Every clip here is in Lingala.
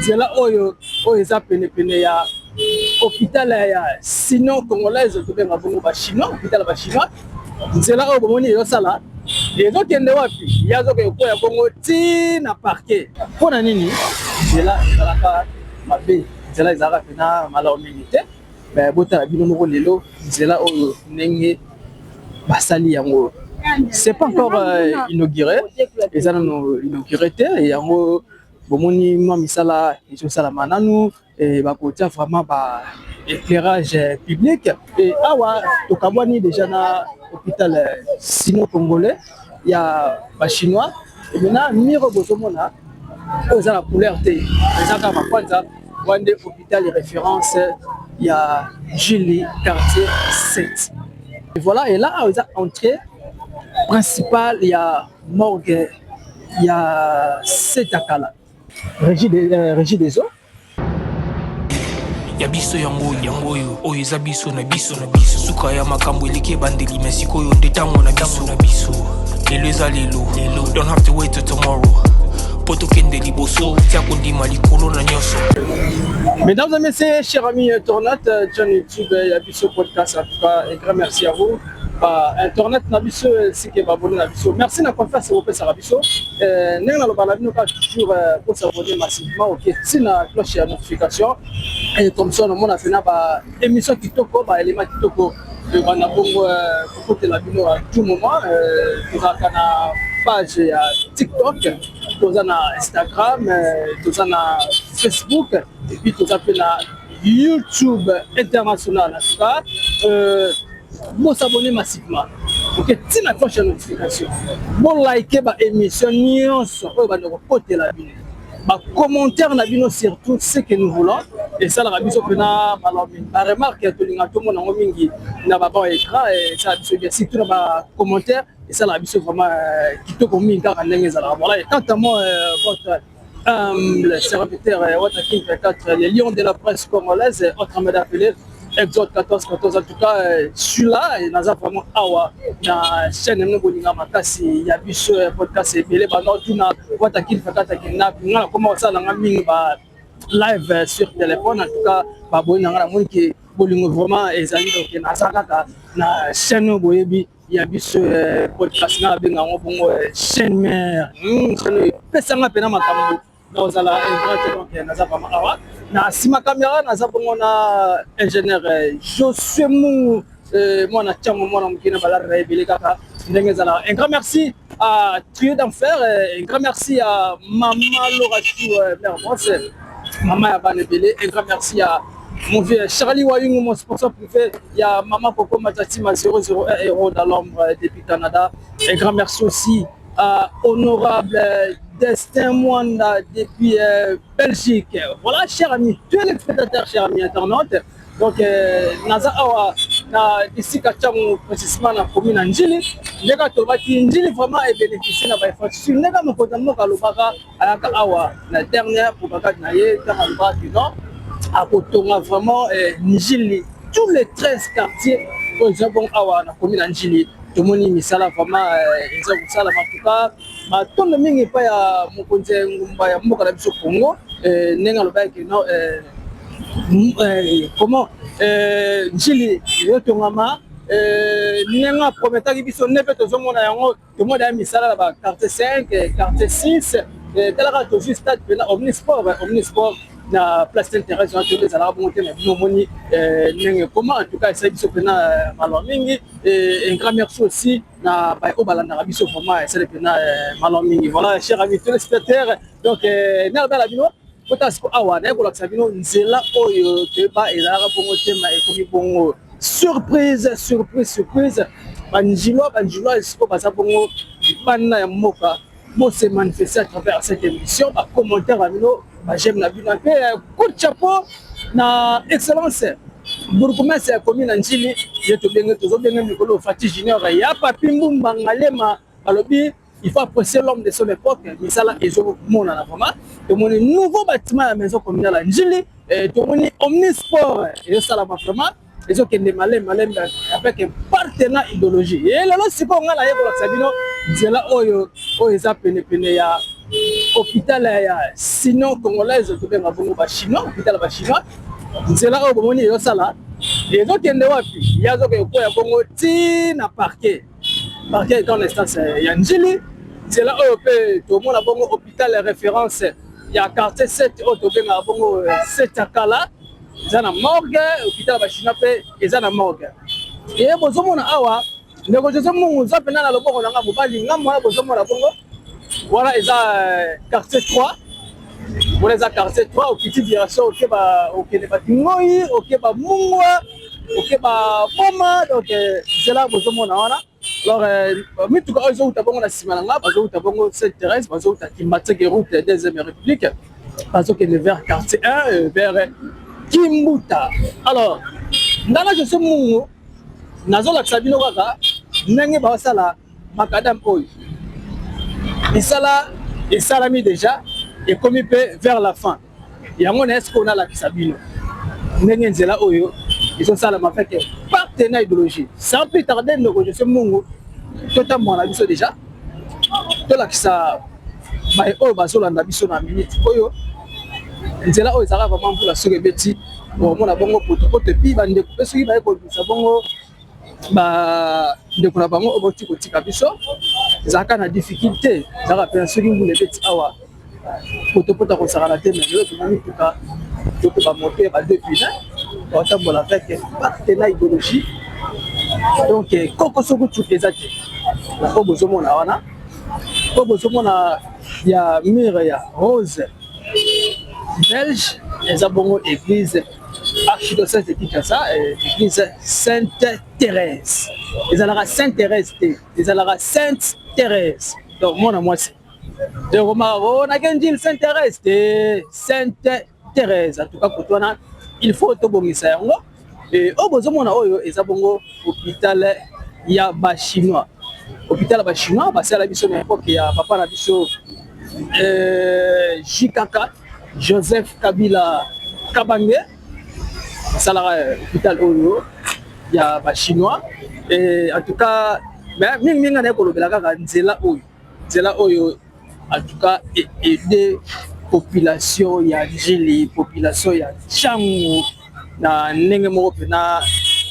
nzela oyo eza pene ya hôpital ya sinon congolaise tobenga bongo ba chinois hôpital ba chinois nzela oyo bomoni ezosala ezokende wapi yazoke koya bongo tina parquet mpona nini nzela ezalaka mabe nzela ezalaka pena malamu mingi te botala bino moko lelo nzela oyo ndenge basali yango c'est pas encore inauguré eza nano inauguré te yango bomoni mwa misala ezosalama nanu bakotia vraiment ba éclairage public et awa tokabwani déjà na hôpital sino congolais ya ba chinois et maintenant miro bozomona oza la couleur te ezaka makwanza wande hôpital référence ya Julie quartier 7 et voilà et là oza entrée principale ya morgue ya Setakala régie des eaux ya biso yango oyo eza biso na biso suka ya makambo eleki bandeli mesiko oyo nde tango na biso lelo eza lelo don't have to wait till tomorrow poto kende liboso tia kondima likolo na nyonso. Mesdames et messieurs, chers amis internautes, John YouTube ya biso podcast en tout cas et grand merci à vous. Internet na biso c'est que abonner na biso. Merci na confiance au pesa biso. Nenga lo bala bino ka toujours pour s'abonner massivement OK. Si na cloche de notification et comme ça on a fait na ba émission kitoko ba élément kitoko bana bongo côté la bino à tout moment tozaka na page ya TikTok, toza na Instagram, toza na Facebook et puis toza pe na YouTube international en tout cas. Bon s'abonner massivement. Ok, si la cloche de notification. Bon liker ba émission nyonso oyo ba ndoko côté la bino. Ba commentaire na bino surtout ce que nous voulons et ça la biso pena balobi. Ba remarque to linga to mona mingi na ba ba écran et ça biso bien surtout na ba commentaire et ça la biso vraiment kitoko mingi ka ndenge za la. Voilà, et quant à moi votre le serviteur Watakin 4 les lions de la presse congolaise autrement appelé Exode 14 en tout cas celui-là et naza vraiment awa na chaîne nous bolinga makasi ya biso podcast ebele ba non tuna Watakin 4 na comment ça na mingi ba live sur téléphone en tout cas ba bolinga na moni ki bolingo vraiment ezali donc naza kaka na chaîne boyebi ya biso podcast na benga ngo bongo chaîne mère chaîne pesanga pena makambo dans la donc naza vraiment awa na sima caméra naza bongo na ingénieur Josué Mou moi na tiamo moi na mukina bala rebele kaka ndenge zala un grand merci à Trio d'enfer un grand merci à maman Laura Chou mère Mosse maman ya banebele un grand merci à mon vieux Charlie Wayungu mon sponsor privé il y a maman Coco Matatima 001 héros dans l'ombre depuis Canada un grand merci aussi à honorable Destin Mwanda depuis Belgique. Voilà, chers amis, tous les spectateurs, chers amis internautes. Donc, Naza Awa, ici, Kacham, précisément, dans la commune Njili. Nega Tobaki, Njili vraiment est bénéficié de l'infrastructure. Nega Mokotammo Kalubaka, Ayaka Awa, la dernière pour Bakat Naye, Taramba du Nord, à Kotonga, vraiment, Njili, tous les 13 quartiers, ils ont Awa, la commune Njili. Tout le monde misala vraiment ils ont ça la matuka ma tout le monde pas ya mokonze ngumba ya mboka na biso Congo nenga loba ke non comment njili yotongama nenga prometaki biso nepe tozomona yango tout le monde a misala ba quartier 5 quartier 6 talaka to juste stade pena omnisport na place d'intérêt sur les ala bonté na bino moni nenge comment en tout cas ça biso pena malo mingi et un grand merci aussi na ba obalanda biso vraiment ça le pena malo mingi voilà chers amis téléspectateurs donc na ba la bino potasco awa na ko la bino nzela oyo te ba elaka bongo tema e komi bongo surprise banjilo esiko baza bongo bana ya moka bon se manifester à travers cette émission ba commentaire à bino j'aime la vie coup de chapeau na excellence bourgmestre ya commune Njili yeto benge tozo benge mikolo Fati Junior ya papi mbumba ngalema balobi il faut apprécier l'homme de son époque misala ezo mona na vraiment to moni nouveau bâtiment ya maison communale Njili to moni omnisport et ça la vraiment ezo kende malem avec un partenaire idéologie et lelo siko ngala yebo la sabino nzela oyo eza pene ya hôpital sinon congolaise to benga bongo ba chinois hôpital ba chinois nzela oyo bomoni ezosala ezokende wapi yazokoya bongo tina parquet dans l'instance ya njili nzela oyo mpe tomona bongo hôpital référence ya quartier 7 oyo tobengaka bongo 7 akala eza na morgue hôpital ba chinois mpe eza na morgue eye bozomona awa ndeko José Mungu oza mpena na loboko na nga mobali ngambo wana bozomona bongo wana eza quartier 3 wana eza quartier 3 okiti direction okende batingoi okeba mungwa okeba boma donc nzela bozomona wana alors mituka oyo ezouta bongo na nsima na nga bazouta bongo Sainte Thérèse bazouta Kimateke route deuxième république bazokende vers quartier 1 vers Kimbuta. Alors ndanga José Mungu nazolakisa bino kaka ndenge basala makadam oyo esalami déjà ekomi mpe vers la fin yango na eske onalakisa bino ndenge nzela oyo ezosalama avec partenaire idéologie sans plus tarder ndeko José Mungu totambola na biso déjà tolakisa baye oyo bazolanda biso na minute oyo nzela oyo ezalaka vraiment mbula soki ebeti omona bongo potopoto epi bandeko mpe soki baye kobimisa bongo ndeko na bango oboti kotika biso ezalaka na difficulté ezalaka mpe soki mbula ebeti awa potopoto akosakana te mais lelo tona mituka toko bamoto ba deux pines baotambola avec partenaire idéologie donc koko soko tutu eza te po bozomona wana po bozomona ya mur ya rose belge eza bongo église archidiocèse de Kinshasa église Sainte Thérèse ezalaka Sainte Thérèse te ezalaka Sainte Thérèse donc mwana mwasi donc on a dit Sainte Thérèse te Sainte Thérèse en tout cas pour toi il faut tobongisa yango et obozomona oyo eza bongo hôpital ya ba chinois hôpital ba chinois basala biso na époque ya papa na biso JKK Joseph Kabila Kabange basala hôpital oyo ya ba chinois et en tout cas mingi na kolobela kaka nzela oyo en tout cas aider population ya Njili population ya Changu na ndenge moko pena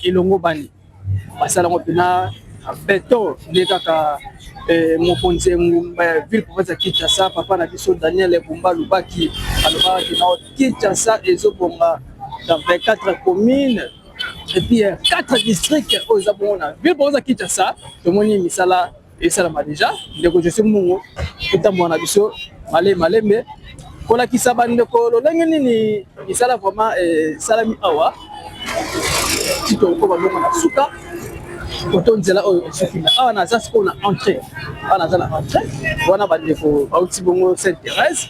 elongo bani basala ngo pena beton nde kaka mokonzi ville province ya Kinshasa papa na biso Daniel Bumba Lubaki alobaki na Kinshasa ezobonga dans 24 communes et puis 4 districts aux abonnés ville province ya Kinshasa tomoni misala esalama déjà ndeko José Mungu totambola na biso malembe kolakisa bandeko lolenge nini misala vraiment salami awa tito ko balonga na suka koto nzela oyo esukina awa naza siko na entrée awa naza na entrée wana bandeko bauti bongo Sainte Thérèse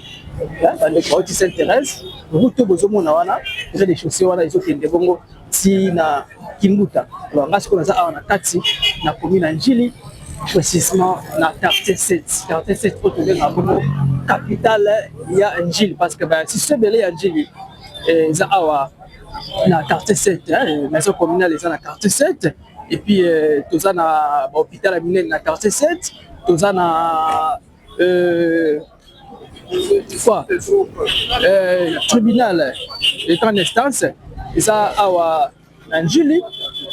bandeko bauti Sainte Thérèse route bozomona wana rez de chaussée wana ezokende bongo ti na Kimbuta alors nga siko naza awa na kati na commune na Njili précisément na quartier 7 oyo tobenga bongo capitale ya Njili parce que si c'est belé ya Njili eza awa na quartier 7 maison communale eza na quartier 7 et puis toza na hôpital minene na quartier 7 toza na tribunal et grande instance eza awa na Njili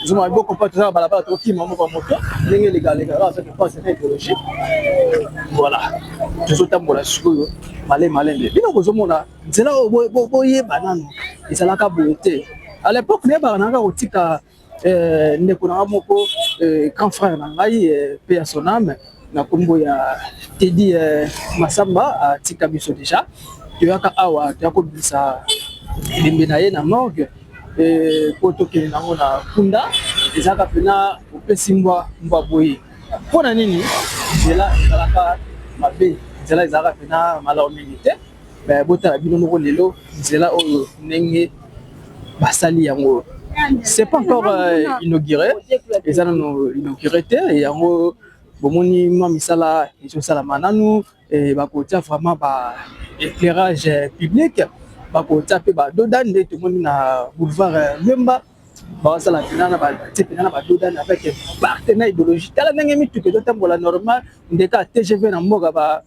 zuma boko pa toza balabala to kima moko moto ndenge légal avec partenaire idéologique voilà tozotambola sikoyo malembe bino kozomona nzela boyeba nanu ezalaka boye te à l'époque ne banaka kotika ndeko na moko grand frère na ngai pe ya son âme na kombo ya Teddy Masamba atika biso déjà toyaka awa toyakobisa elembe na ye na morgue po tokende nango na kunda ezalaka pena opesi mbwa boye mpona nini nzela ezalaka mabe nzela ezalaka pena malamu mingi te botala bino moko lelo nzela oyo ndenge basali yango c'est pas encore inauguré eza nano inauguré te yango bomoni mwa misala ezosalama nanu bakotia vraiment ba éclairage public bakotia mpe badoda nde tomoni na boulevard Lwemba basala pena na batie pena na badoda avec partenaire idéologique tala ndenge mituka ezotambola normal ndeka TGV na mboka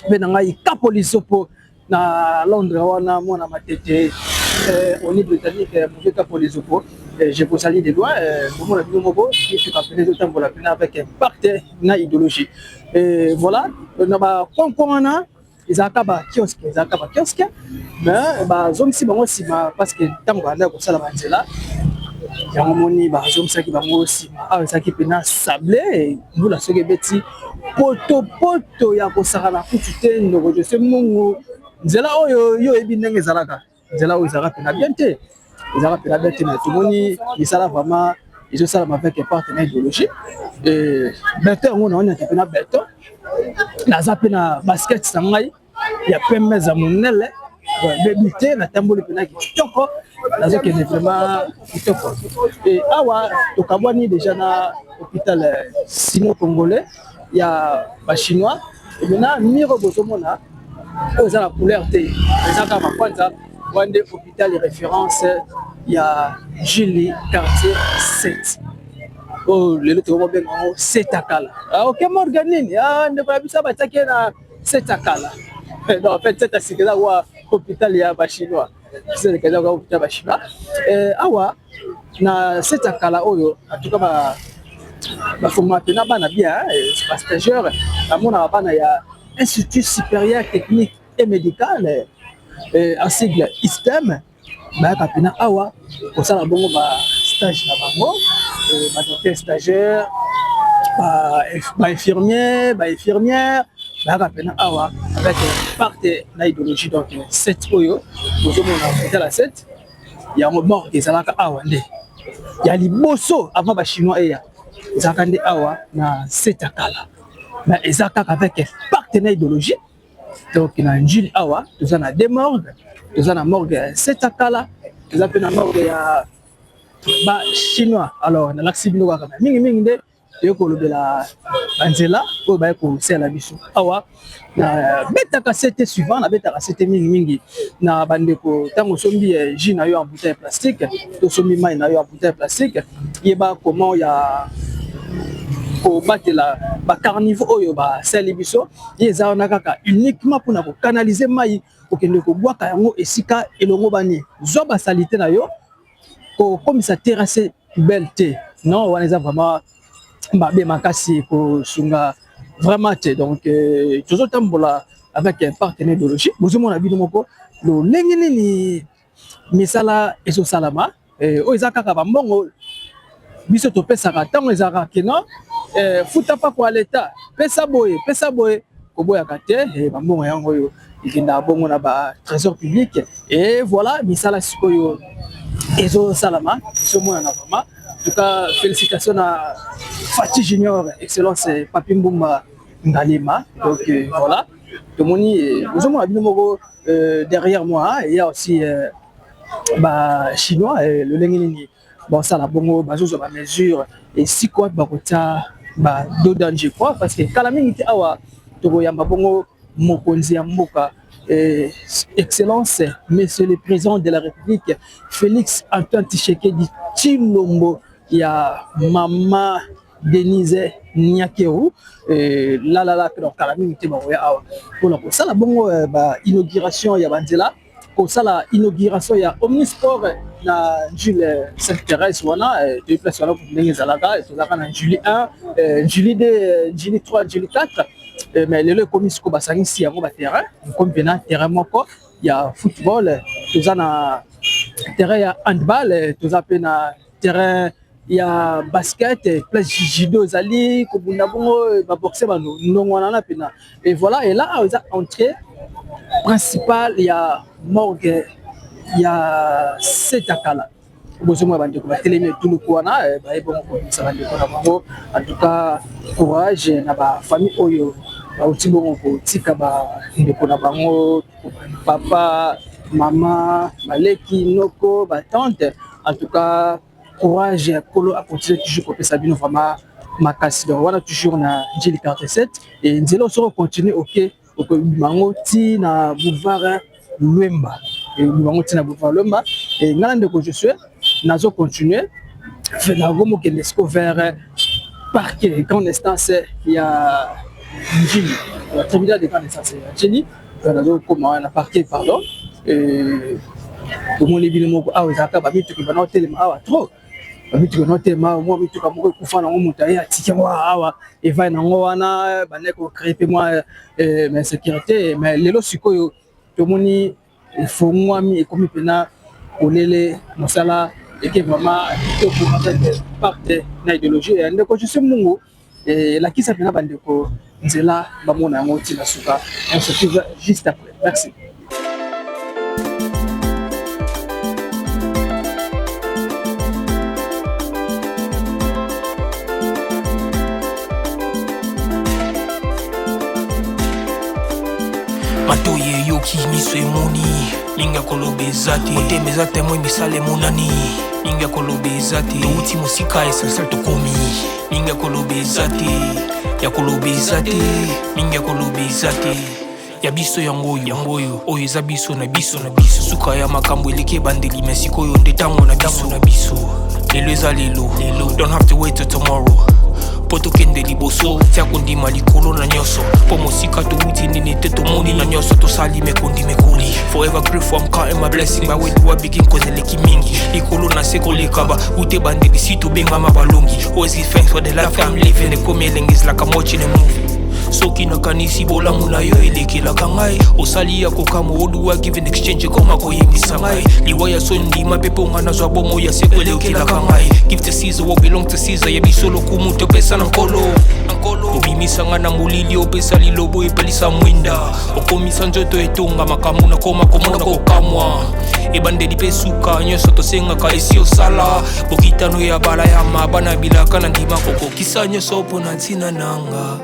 benangai Kapolisopo na Londres wana mwana matete au niveau britannique pour Kapolisopo. Je vous salue de loin pour mon avis moko qui se rappelle autant pour la peine avec impact na idéologie. Et voilà, na ba konkona ezaka ba kiosque mais ba zone si bango sima parce que tango anda ko sala banzela yango moni ba zone saki bango sima a saki pena sablé mbula soki beti poto ya ko saka na kutu te ndoko je sais mungu nzela oyo yo ebi ndenge ezalaka nzela oyo ezalaka pena bien te ezalaka pena bien te na tomoni misala vraiment ezosalama avec un partenaire idéologie et beto yango na oni pena beto naza pe na basket na ngai ya pembe za monele débité na tamboli pena kitoko nazokende vraiment kitoko et awa tokabwani déjà na hôpital sino-congolais ya ba chinois et maintenant miro bozomona oza la couleur te ezaka makwanza wande hôpital référence ya Julie quartier 7 oh lelo to mobenga 7 akala ok morganini ndeko ya bisa bataki na 7 akala non en fait c'est à ce que là hôpital ya ba chinois c'est que là hôpital ba chinois awa na 7 akala oyo en tout cas ba formateur na bana bien pas stagiaire amona bana ya Institut supérieur technique et médical en sigle ISTEM ba kapina awa ko sala bongo ba stage na bango ba docteur stagiaire ba infirmier ba infirmière ba kapina awa avec partie na idéologie donc 7 oyo bozo mona hôpital à 7 ya mort ezalaka awa nde ya liboso avant ba chinois eya ezalaka nde awa na 7 akala mais ezalaka avec partenaire idéologie donc na njili awa toza na deux morgue toza na morgue 7 akala toza pe na morgue ya ba chinois alors na laksi bino kaka mingi nde yoko lobela banzela oyo baye kosala biso awa na betaka sete suivant na betaka sete mingi na bandeko ntango osombi jus na yo en bouteille plastique tosombi mai na yo en bouteille plastique yeba comment ya kobatela bacarnivore oyo basali biso ye eza wana kaka uniquement mpona kokanalize mai kokende kobwaka yango esika elongo bani zwa basalite na yo kokomisa terrasse belle te non wana eza vraiment mabe makasi kosunga vraiment te donc tozotambola avec un partenaire idéologique bozomona bino moko lolenge nini misala ezosalama oyo eza kaka bambongo biso topesaka ntango ezalaka keno futa pa kwa leta pesa boye koboyaka te bambongo yango oyo ekendaka bongo na ba trésor public et voilà misala sikoyo ezosalama ezomonana vraiment en tout cas félicitations à Fati Junior excellence Papi Mbumba Ngalema donc voilà tomoni bozomona bino moko derrière moi il y a aussi ba chinois le lenge nini bon ça la bongo bazozo ba mesure et si quoi bakota ba do danger quoi parce que kala mingi te awa toko yamba bongo mokonzi ya mboka excellence monsieur le président de la République Félix Antoine Tshisekedi Tshilombo ya mama Denise Nyakeru la donc kala mingi te ba ya awa pour ça la bongo ba inauguration ya banzela ko sala inauguration ya Omnisport na Jules Sainte-Thérèse wana de place wana ndenge zalaka tozaka na Julie 1 Julie 2 Julie 3 Julie 4 mais lelo komi siko basangisi yango ba terrain comme venant terrain moko ya football toza na terrain ya handball toza pe na terrain ya basket place judo zali ko bunda bongo ba boxer bano ndongwana na pena et voilà et là on a entrée principal ya morgue ya 7 akala bozomwa bandeko batelemi tuluku wana bayebongo komisa bandeko na bango en tout cas courage na ba famille oyo bauti bongo kotika bandeko na bango papa mama baleki noko batante en tout cas courage kolo a continuer toujours kopesa bino vraiment makasi donc wana toujours na Julie quartier 7 et nzela soko continuer ok bango ti na boulevard Lwemba et bango ti na boulevard Lwemba et ngala ndeko je suis nazo continuer na gomo ke l'esco vers parquet grande instance ya Njili tribunal de grande instance Angeli comme on a parquet pardon pour mon libile moko ah ezaka ba mituki bana hotel ma trop ba mituki na hotel ma moi mituka moko kufa na muta ya tiki wa awa et va na wana bana ko créer moi mais sécurité mais lelo sikoyo to moni il faut moi mi comme pena olele mosala et que vraiment to pour parte na idéologie et ndeko je suis mungu et la qui ça pena bandeko nzela ba mona yango tina suka on se retrouve juste après merci. Matoye yoki miswe moni linga kolobe zati oteme zate moi misale monani linga kolobe zati uti musika esensel to komi linga kolobe zati ya kolobe zati linga kolobe zati ya biso yangoyo oyo eza biso na biso suka ya makambo eleke bandeli mesikoyo ndetango na biso lelo eza lelo don't have to wait till tomorrow poto kende liboso tia kondima likolo na nyoso po mosika to uti nini te to moni na nyoso to sali me kondi me koli forever grateful I'm counting my blessing by way do I begin cause eleki mingi likolo na seko lekaba ute bandeli si to benga mabalongi always give thanks for the life I'm living the come is like I'm watching a movie soki na kanisi bola muna yo elekela kangai osali ya kokamo oduwa give in exchange koma koyembisa ngai liwaya sondi mapepo ngana zwa bomo ya sekwele okela kangai give to Caesar what belong to Caesar ya bisolo kumuto pesa na nkolo obimisa ngana mulili opesa lilobo epelisa mwinda okomisa njoto etonga makamu na koma komona kokamwa ebandeli pesuka nyoso tosenga ka esi osala bokitano ya bala ya mabana bilaka na ndima kokokisa nyoso pona ntina nanga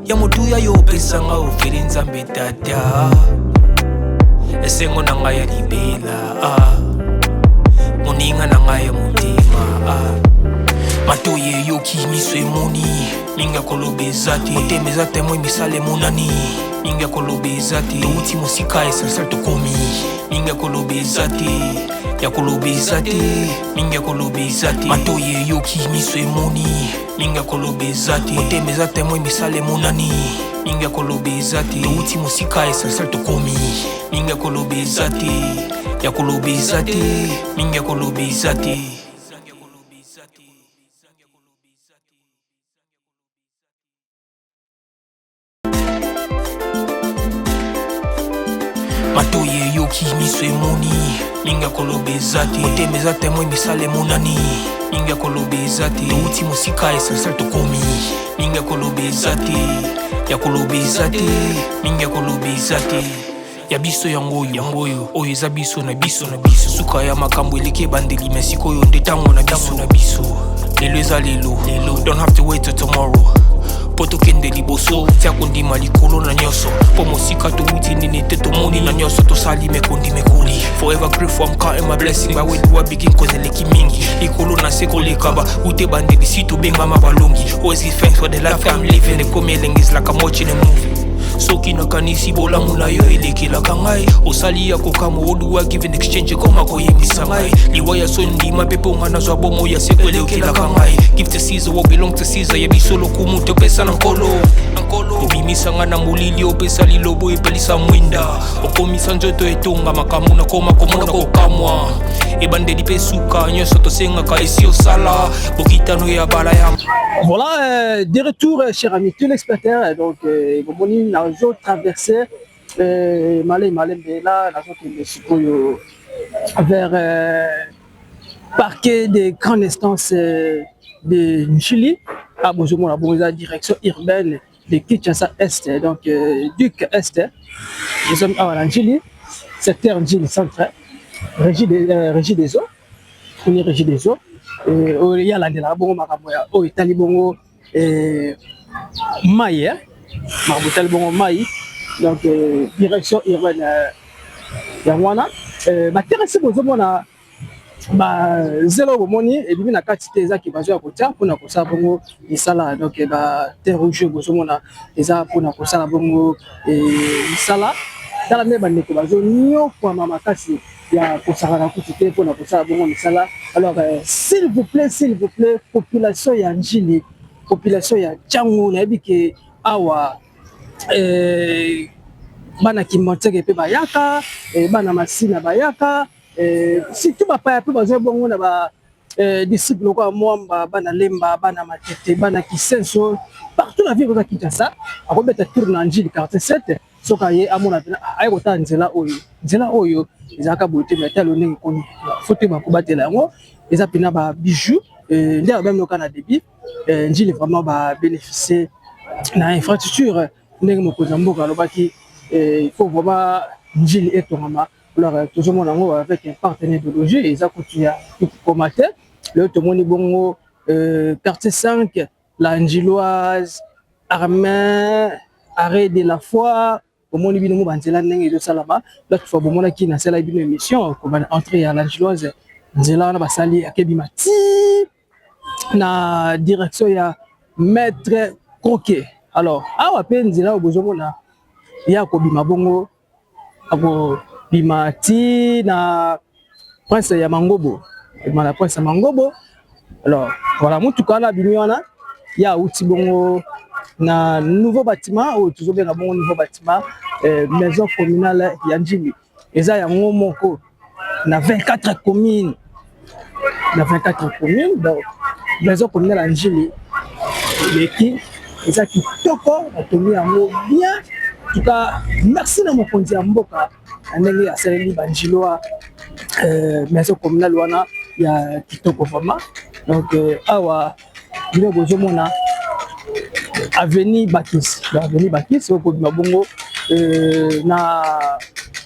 ya motuya yo pesanga ofeli nzambe tata esengo na ngai ya libela moninga na ngai ya motema matoye yoki miso emoni linga kolobe zati oteme eza temoi misale monani linga kolobe zati outi mosika esensel tokomi linga kolobe zati ya kolobe zati linga kolobe zati matoye yoki miso emoni linga kolobe zati oteme eza temoi misale monani linga kolobe zati outi mosika esensel tokomi linga kolobe zati ya kolobe zati linga kolobe zati matoye yoki miso emoni linga kolobe zati oteme eza temoi misale monani linga kolobe zati outi mosika esensel tokomi linga kolobe zati ya kolobe zati linga kolobe zati ya biso yangoyo oyo eza biso na biso suka ya makambo eleke bandeli mesikoyo ndetango na biso lelo eza lelo don't have to wait till tomorrow poto kende liboso tia kondima likolo na nyoso po mosika to uti nini te to moni na nyoso to sali me kondi me koli forever grateful I'm counting my blessing by way do I begin cause eleki mingi likolo na seko lekaba ute bandeli si to benga mabalongi always give thanks for the life I'm living the come is like I'm watching a movie soki na kanisi bola muna yo elekela kangai osali ya kokamo oduwa give in exchange koma koyembisa ngai liwaya sondi mapepo ngana zwa bomo ya sekwele okela kangai give to Caesar what belong to Caesar ya bisolo kumuto pesa na nkolo obimisa ngana mulili opesa lilobo epelisa mwinda okomisa njoto etonga makamu na koma komona kokamwa ebandeli pesuka nyoso tosenga ka esi osala bokitano ya bala ya. Voilà, de retour, chers amis téléspectateurs. Donc, nous avons traversé Malé Bela, vers parquet des grandes instances de Chili, à la direction urbaine de Kinshasa Est, donc Duc Est. Nous sommes à Chili, secteur Chili central, régie des eaux, première régie des eaux. Il y a la bongo makaboya o itali bongo mai mabutali bongo mai donc direction urbaine ya wana bateresi bozomona ba zelo bomoni ebibi na kati te ezaki bazo ya kotia mpona kosala bongo misala donc ba terre rouge bozomona eza mpona kosala bongo misala tala nde bandeko bazo nyokwama makasi ya kosala kuti te mpona kosala bongo misala. Alors s'il vous plaît population ya Njili, population ya Tchango nayebi ke awa bana Kimonteke pe bayaka bana Masina bayaka surtout bapaya pe bazwa bongo na ba disciples quoi Mwamba bana Lemba bana Matete bana Kisenso partout la ville de Kinshasa akobeta tour na Njili quartier 7 soka ye amona pena ayi kota nzela oyo ezaka beauté mais talo ndenge koni photo bakobatela yango eza pena ba bijoux ndia ba même na débit Njili vraiment ba bénéficier na infrastructure ndenge mokoza mboka alobaki il faut vraiment Njili etongama alors toujours mon amour avec un partenaire de loger et ça continue à commenter le tomoni bongo quartier 5 la Njiloise Armain arrêt de la foi au monde bino banzela ndenge de salama là tu fois bomona ki na sala bino émission comme entrer à la Njiloise nzela na basali akebimati na direction ya maître Croquet alors awa pe nzela obozomona ya kobima bongo ako bimati na prince ya Mangobo la prince ya Mangobo alors voilà mutuka na bimiona ya uti bongo na nouveau bâtiment ou toujours bien bon nouveau bâtiment maison communale ya Njili eza ya moko na 24 communes donc maison communale ya Njili leki eza kitoko atomi yango bien en tout cas merci na mokonzi ya mboka ndenge asaleli banjiloa maison communale wana ya kitoko vraiment donc awa bino bozomona avenue Bakis au bongo na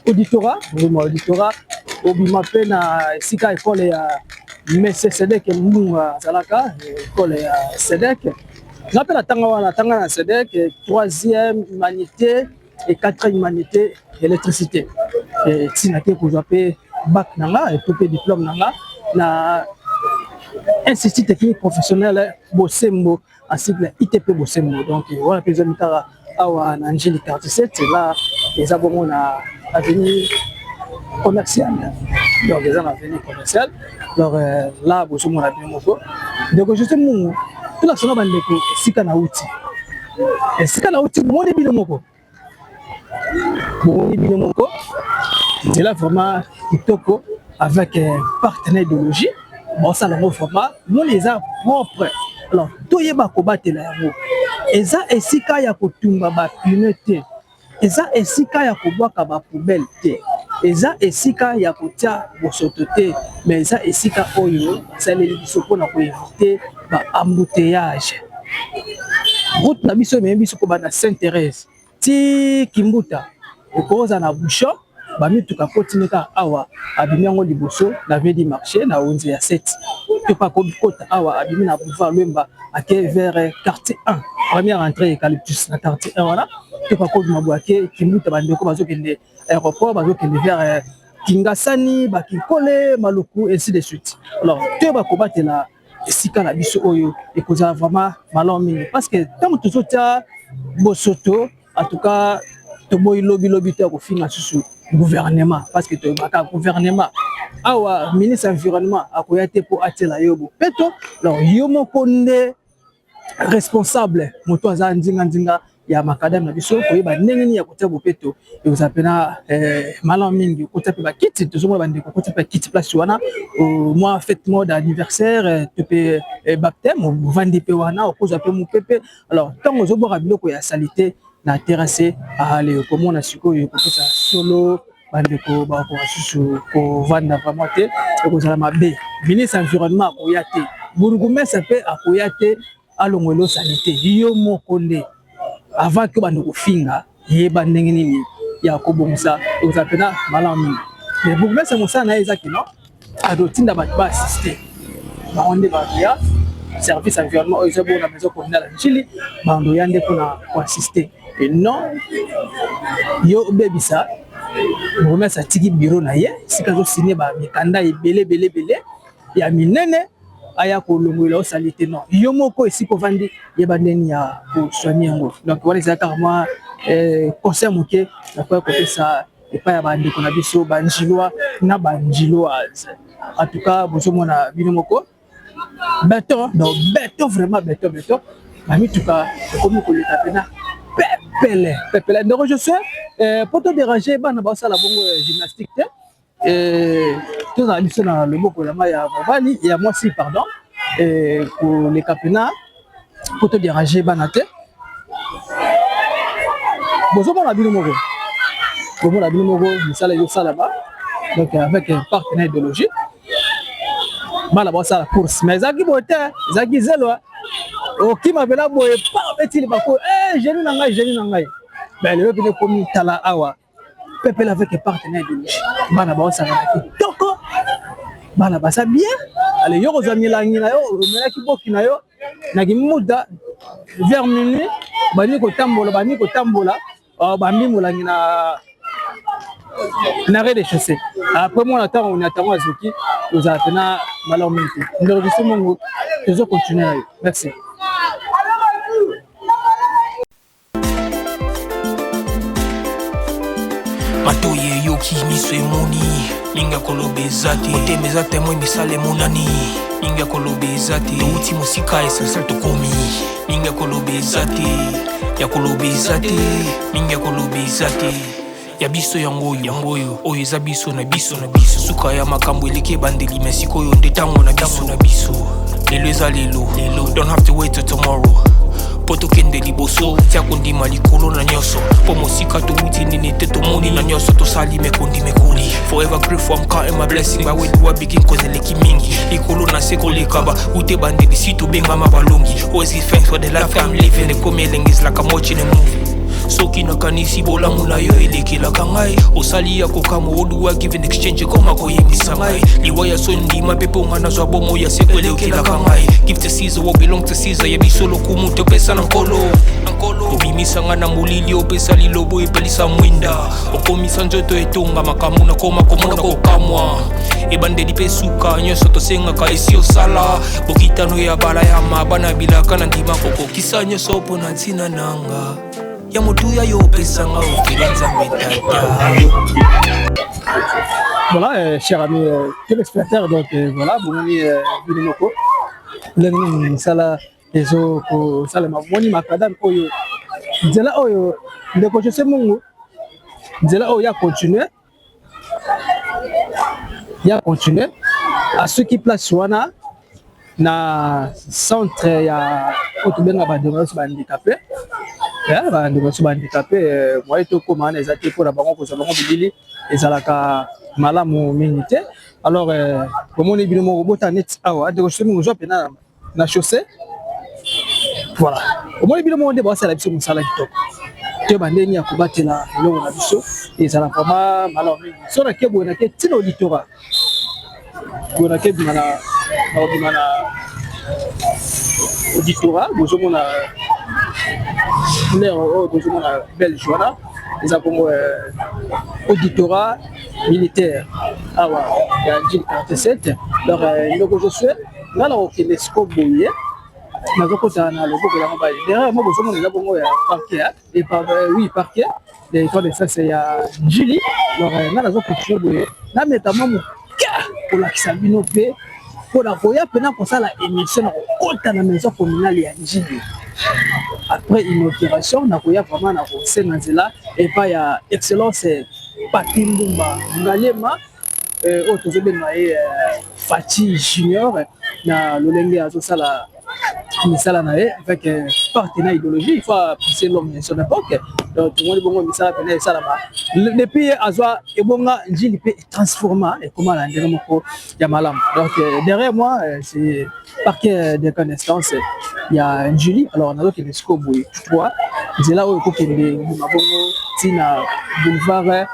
auditorat obima pe na sika école ya Messe Sedek Mbunga Zalaka école ya Sedek j'appelle tanga na Sedek 3e humanité et 4e humanité électricité et tinake ko jappé bac nanga et tout diplôme nanga na institut technique professionnel Bosembo en cycle ITP Bosembo donc voilà président mitara awa na Njili quartier 7 là les abonnés na avenue commerciale donc les en avenue commerciale alors là Bosembo na bien moko donc je sais mon tout la sona bandeko sika na uti moni bino moko c'est là vraiment kitoko avec un partenaire de logis bon ça le format nous les a propres alors toyeba kobatela yango eza esika ya kotumba ba punete eza esika ya kobwaka ba poubelle te eza esika ya kotia bosoto te mais eza esika oyo saleli biso pona ko éviter ba embouteillage route na biso me biso ko bana Sainte-Thérèse ti Kimbuta ekoza na bouchon bamituka kotineka awa abimi yango liboso na vedi marché na onze ya 7 to pas kota awa abimi na boulevard Lemba ake vers quartier 1 première entrée eucalyptus na quartier 1 wana to pas kota mabwake Kimbuta bandeko bazokende aéroport bazokende vers Kingasani Bakikole Maluku ainsi de suite alors to bakobatela esika na biso oyo ekoza vraiment malamu parce que tant que tozotia bosoto en tout cas to boy lobby to ko finga susu gouvernement parce que to baka gouvernement awa ministre environnement akoyate pour atela yobo peto alors yomo konde responsable moto aza ndinga ya makadam na biso koyeba ndenge ni ya kotia bopeto ekoza pena malamu mingi kotia pe ba kit tozomona bandeko kotia pe kit place wana moi fête mode anniversaire to pe baptême vandi pe wana okoza pe mupepe alors tant ozobora biloko ya salité na terrasse ale komona sikoyo kokosa solo bandeko ba ko susu ko vanda vraiment te ekozala mabe ministre environnement akoyate burugumesa pe akoyate alongolo salité yo mokonde avant que bandeko finga yeba ndenge nini ya kobongisa ekozala pena malamu mais burugumesa mosana ezaki non adotinda bato ba assister baonde baria service environnement oyo ezabo na maison communale Njili bando yande pona ko assister et non yo bebisa burugumesa tiki bureau na ye sika zo signer ba mikanda ebele ya minene aya kolongola salité non yo moko esiko vandi yeba ndeni ya ko soigner ngo donc wala ezaka moi conseil moke na kwa kopesa epa ya bandeko na biso banjilois na banjiloise en tout cas bozomona bino moko béton donc béton vraiment béton bamituka komi koleka pena pepele donc je sais pour te déranger bana ba sala bongo gymnastique tout ça biso na loboko ya ma ya mobali ya mwasi pardon pour les capena pour te déranger bana te bozomona bino moko bomona bino moko misala ezosala ba donc avec un partenaire idéologique bana basala course mais ezalaki boye te ezalaki zelo okimabela boye pa betili bako jeni na ngai ben lelo pene komi tala awa pepele avec un partenaire idéologique bana basala na kitoko bana basa bien ale yo kozwa milangi na yo omelaki boki na yo na kimuda vers minuit bani kotambola bambi molangi na rez-de-chaussée après moi ntango on attend azuki tozala pena malamu mingi ndelo biso mongo tozo continuer nayo merci matoye yoki miso emoni linga koloba eza te motema eza te moi misala emonani linga koloba eza te touti mosika essentiel tokomi linga koloba eza te ya koloba eza te linga koloba eza te ya biso yango oyo eza biso na biso suka ya makambo eleki ebandeli me sikoyo nde ntango na biso lelo eza lelo don't have to wait till tomorrow po tokende liboso tia kondima likolo na nyonso po mosika touti nini te tomoni na nyonso tosali mekoli forever grateful I'm counting my blessing by way do I begin cause eleki mingi likolo na se kolekaba ute bandeli si tobengama balongi always give thanks for the life I'm living ekomi elenge is like I'm watching a movie soki nakanisi bolamu na yo elekelaka ngai osali ya kokama oduwa give in exchange koma koyebisa ngai liwa ya so ndima mpe mponga nazwa bomo ya seko elekelaka ngai give to Caesar what belong to Caesar ya biso lokumu topesa na nkolo obimisanga na molili opesa lilobo epelisa mwinda okomisa nzoto etonga makambo nakoma komona kokamwa ebandeli mpe suka nyonso tosengaka esi osala bokitano ya bala ya mabana bilaka na ndima kokokisa nyonso mpo na ntina nanga ya motuya yo pesanga okelenza metata. Voilà, chers amis téléspectateurs, donc voilà, vous m'avez vu moko. Lengi sala ezo ko sala maboni makadam oyo. Nzela oyo ndeko Jose Mungu. Nzela oyo ya continuer à ceux qui place wana na centre ya otubenga badongo ba handicapé. Bandeko so bandicapé moi tokoma na ezate mpona bango kozwa bango bilili ezalaka malamu mingi te alors omoni bino moko bota net awa ndeko so mingi ozwa pena na chaussée voilà omoni bino moko nde basala biso mosala kitoko te bandeni ya kobatela eloko na biso ezalaka ma malamu mingi so nake boye nake ntina auditora boye nake bima na auditora bozomona l'air de la Belge, voilà. Nous avons auditorat militaire. Ah ouais, il y a un 47. Alors, le je suis là, là, il est scobouillé. Nous avons un logo de la mobile. Derrière moi, nous avons un parquet. Et oui, parquet. Et quand ça, c'est Julie. Alors, là, nous avons continué. Là, notamment, pour la Sabino P. Pour la Roya, pendant qu'on ça, la émission, on a la maison communale et Julie. Après inauguration, on a vraiment là et pas ya excellence Patimbumba Ngalema Fati Junior na lolenge azosala misala nae avec un partenaire idéologie il faut pousser l'homme de son époque donc tout le monde bongo misala pena sala ma depuis azwa ebonga njili pe transforma et comment la ndenge moko ya malam donc derrière moi c'est parquet de connaissance il y a Julie alors on a d'autres esco boy 3 c'est là où il mabongo tina boulevard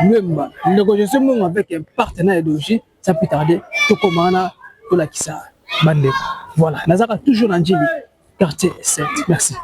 Lumba ndeko je suis mon avec un partenaire idéologie ça peut tarder tout comment to la kisa bande voilà nazaka toujours en Djili quartier 7 merci.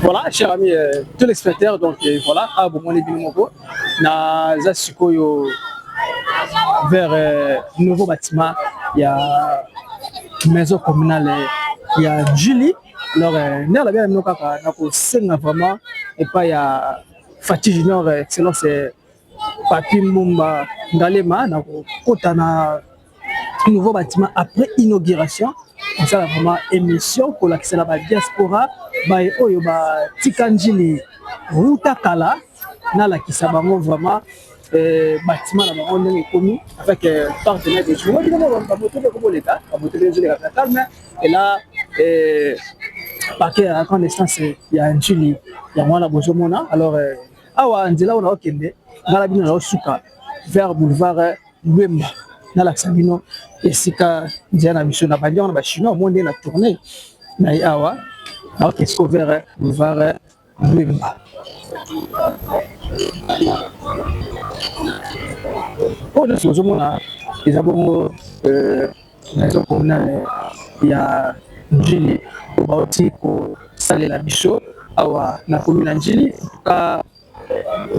Voilà, chers amis téléspectateurs, donc voilà, à Bomoni Binomoko, na Zasikoyo vers nouveau bâtiment, il y a maison communale, il y a Julie. Alors, n'a la bien nous kaka, na ko senga vraiment, et pas il y a Fatih Junior, excellence Papi Mumba Ngalema, na ko kota na nouveau bâtiment après inauguration. On ça vraiment émission pour la diaspora ba oyo ba tikanjili ruta kala na la kisabango vraiment bâtiment na bango ndenge komi avec partenaire de joueurs ba moto ko l'état ba moto de jouer la calme et là paquet à connaissance il y a un jili ya mwana bozomona alors awa nzela on a okende ngala bino na suka vers boulevard Lwemba na la Sabino esika nzela biso na bandion na ba chinois monde na tourner na awa alors qu'est-ce qu'on verra boulevard Lwemba oh là c'est bon les abonnements maison communale il y a njili bauti ko salela biso awa na commune njili ka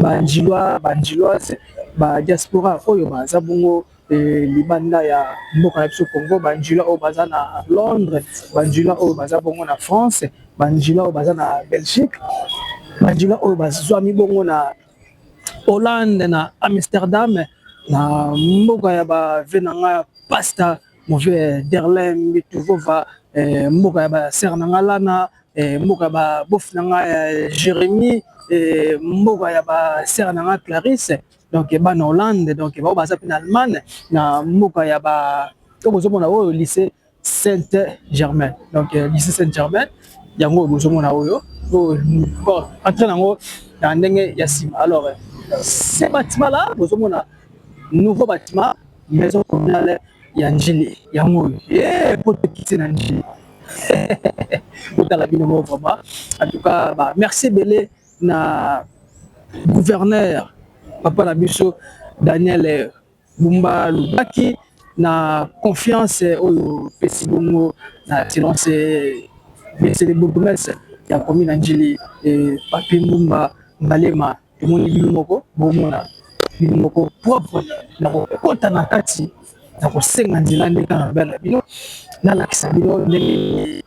banjiloise ba diaspora oyo baza bongo libanda ya mboka ya biso Congo banjila oyo baza na Londres banjila oyo baza bongo na France banjila oyo baza na Belgique banjila oyo bazwami bongo na Hollande na Amsterdam na mboka ya ba venanga pasta mauvais derlin mituvova mboka ya ba sernanga lana mboka ba bofnanga Jérémy mboka ya ba sernanga Clarisse donc ba na Hollande donc ba baza en Allemagne na mboka ya ba to bozomona oyo lycée Saint-Germain donc lycée Saint-Germain yango bozomona oyo bon entraîne nango na ndenge ya sima alors ce bâtiment là bozomona nouveau bâtiment maison communale ya njili yango pour te quitter na njili la vraiment en tout cas bah, merci belé na gouverneur papa la biso Daniel Bumba Lubaki na confiance au Pesibongo na silence c'est le bourgmestre ya commune njili et Papi Mumba Ngalema tout monde bilumoko bomona bilumoko propre na kota na kati na kosenga nzela ndeka na bana bino na lakisa bino ndenge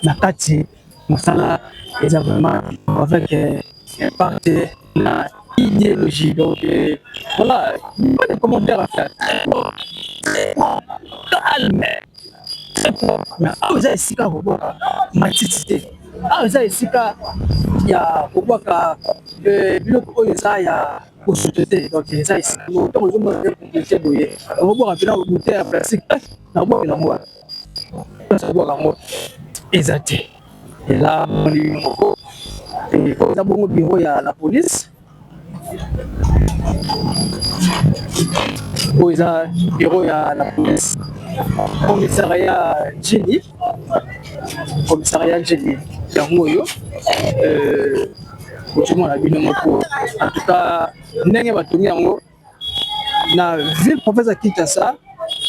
na kati mosala eza vraiment avec un parti na idéologie donc voilà pas de commentaires à faire calme mais aza esika koboka matiti te aza esika ya koboka biloko oyo eza ya kosoto te donc eza esika ntango ozomona te boye okoboka mpena bouteille ya plastique na kobokela ngo place kobwaka yango eza te ela moni moko eza bongo biro ya la police oyo eza biro ya la police commissariat Njili yango oyo ozomona bino moko en tout cas ndenge batongi yango na ville province ya Kinshasa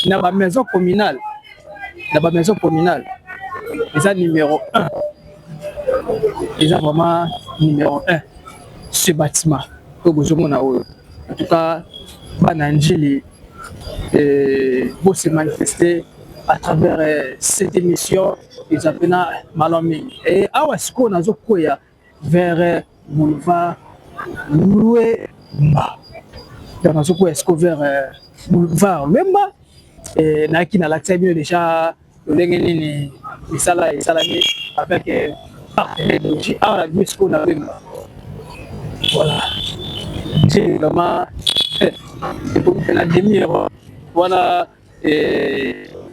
na ba maison communale eza numéro 1 eza vraiment numéro 1 ce bâtiment oyo bozomona oyo en tout cas bana njili pour se manifester à travers cette émission ils appellent Malomi et awa siko nazo koya vers boulevard Lwemba donc nazo koya siko vers boulevard Lwemba et na ki na lakisa bino déjà ndenge nini esalami avec partenaire de awa la bisco na Lwemba voilà c'est vraiment pour la demi-heure voilà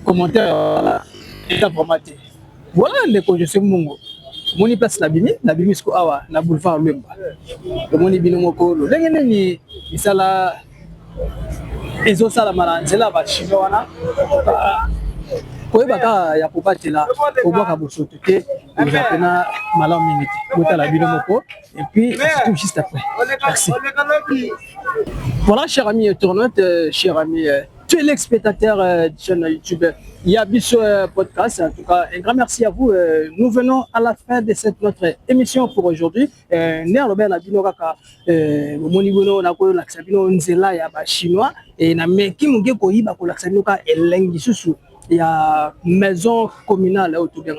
commentaire voilà état formaté voilà ndeko je sais mungo moni place na bimi siko awa na boulevard Lwemba moni bino moko ndenge nini isala ezosala mala nzela ba chino wana koyeba ka ya kobatela obwaka bosoto te ezapena malamu minute botala bino moko et puis tout juste après merci. Voilà, chers amis internautes, chers amis téléspectateurs de chaîne YouTube Yabiso Podcast. En tout cas, un grand merci à vous. Nous venons à la fin de cette notre émission pour aujourd'hui. Néer Robert Nabino Kaka, Monibono Nako Laksabino Nzela ya ba chinois et na meki munge ko yiba ko Laksabino ka elengi susu. Il y a maison communale autour d'un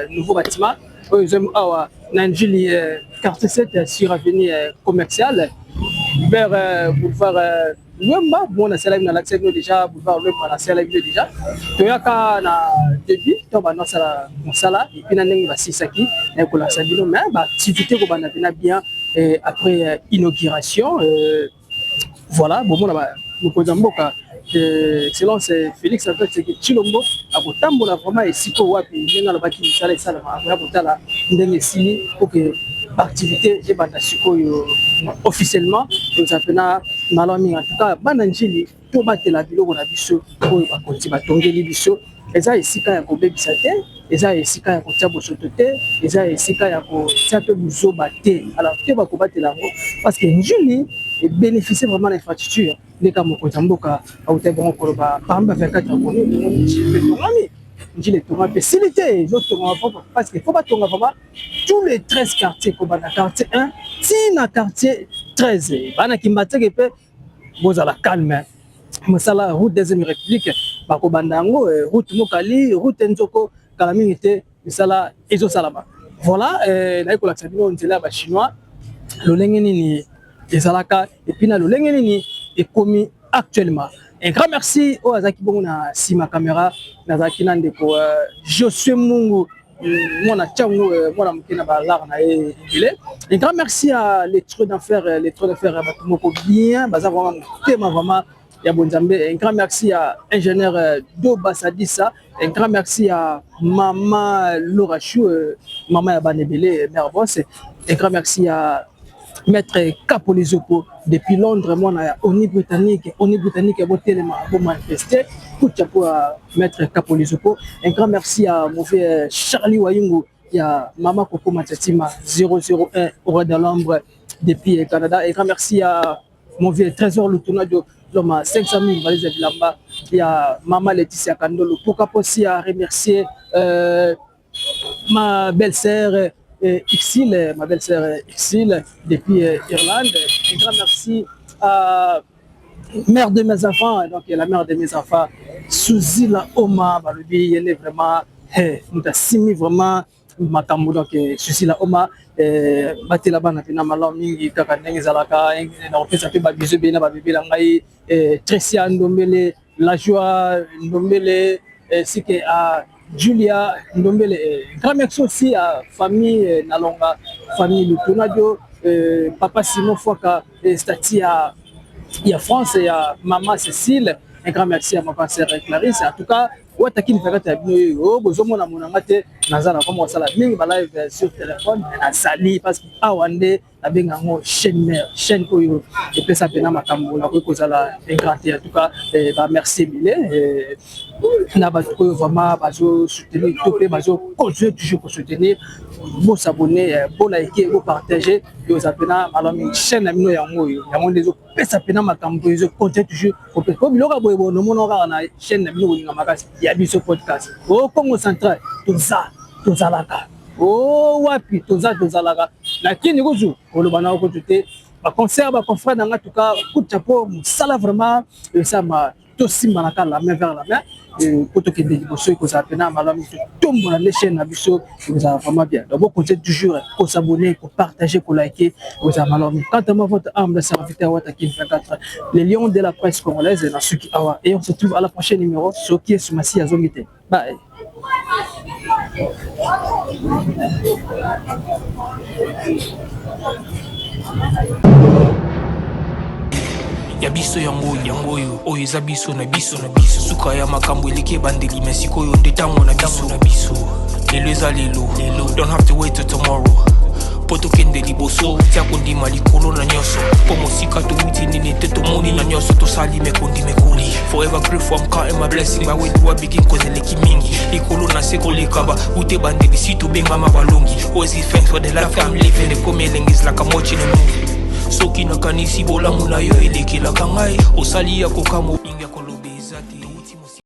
nouveau bâtiment. Nanjili quartier 7 sur avenue commerciale vers boulevard Wemba. Bon, on a celle là l'accès déjà boulevard Wemba, on a celle déjà. Toyaka na début, to ba no sala mosala et puis na ndengi ba sisaki et ko la sabino mais ba activité ko bana bien après inauguration. Voilà, bon on a Mokozamboka. Excellence Félix en fait c'est que Chilombo a kotambola vraiment ici ko wapi ndenga lobaki misala esala ma kotala ndenge sili pour que activité et banda sikoyo officiellement nous appelons malami en tout cas bana njili to batela biloko na biso ko ba konti batongeli biso eza esika ya kobebisa te eza esika ya kotia bosoto te eza esika ya kotia pe buzoba te alors te ba kobatela ngo parce que njili et bénéficier vraiment de l'infrastructure les cas Mokozamboka a été bon pour par 24 ans les tournois facilité parce qu'il faut pas tourner vraiment tous les 13 quartiers comme dans quartier 1 si na quartier 13 bana kimbate ke pe boza la calme mosala route deuxième république ba ko bandango route Mokali route Nzoko kalamingité misala ezo salama voilà na ko la sabino nzela ba chinois lo lengeni ni ezalaka et puis na lo lengeni ni est commis actuellement. Un grand merci au Azaki Bonguna Sima Caméra, Nazaki Nandeko, Josué Mungu, Mona Tchangu, Mona Mukina Balar Nae. Un grand merci à les trous d'enfer, Batumoko bien, Baza vraiment, Théma vraiment, Yabonzambe. Un grand merci à ingénieur Doba Sadissa. Un grand merci à Maman Lorachou, Maman Yabanebele, Mère Boss. Un grand merci à Maître Capolizopo depuis Londres, moi na Oni Britannique est tellement manifesté. Tout chapeau à Maître Capolizopo. Un grand merci à mon frère Charlie Wayungu, il y a Maman Coco Matatima 001 au Roi de l'Ombre depuis Canada. Un grand merci à mon vieux Trésor Lutunadio, l'homme 500 000 valises de Lamba. Il y a Maman Laetitia Kandolo. Pourquoi aussi à remercier ma belle-sœur Exil, ma belle-sœur Exil, depuis Irlande. Un grand merci à mère de mes enfants, donc la mère de mes enfants, Souzila Oma, Balubi, elle est vraiment, nous a simi vraiment, Makamou, donc Souzila Oma, Bati là-bas, n'a pas mal mingi, Kakandeng Zalaka, on fait ça fait Babizou, Bina, Babibi Langaï, Tricia Ndombele, La Joie Ndombele, c'est que à Julia Ndombele, grand merci aussi à famille Nalonga, famille Lutunadio, papa Simon Fouaka, Stati à France et à maman Cécile. Un grand merci à ma sœur Clarisse. En tout cas, Wataki Nfakata Bino, Bozomona Monamate, Nazana, comment ça la live sur téléphone, Sali, parce que Awande, la Bengango, chaîne Koyo, et puis ça pena Makambo, la Kozala, un grand en tout cas, merci Milé. On a vraiment soutenir, continuer toujours pour soutenir, pour s'abonner, pour liker, pour partager, et aux appels à la chaîne Amino Yango, il y a des autres, ça pena Makambo, ils continuent toujours, comme il aura beau, nous avons une chaîne Amino Yangamagasi. Yabiso Podcast. Au Congo central, tout ça laka. Oh wapi, tout ça laka. Lakini gozu, olobana okotuté, ba concert ba confrère dans tout cas, coup de chapeau, ça vraiment ça m'a tosi manaka la main vers la main. Pour que des bosseux que ça pena malami tombe dans les chaînes Abiso, vous avez vraiment bien. Donc vous continuez toujours à s'abonner, à partager, à liker, vous avez malami. Quant à moi, votre humble serviteur Wataki 24, les lions de la presse congolaise dans ce qui awa. Et on se retrouve à la prochaine numéro, ce qui est sur Massi Azongité. Bye. Yabiso yango oyo eza biso na biso suka ya makambo eleki bandeli mesikoyo ndetango na biso lelo eza lelo don't have to wait till tomorrow poto kende liboso tia kondima likolo na nyoso po mosika tomuti nini te tomoni na nyoso tosali mekoli forever grateful I'm counting my blessing my way to a begin cause eleki mingi likolo na seko lekaba ute bandeli si tobengama balongi always give thanks for the life I'm living the coming is like I'm watching a movie soki nakanisi bolamu na yo elekelaka ngai osali ya kokamo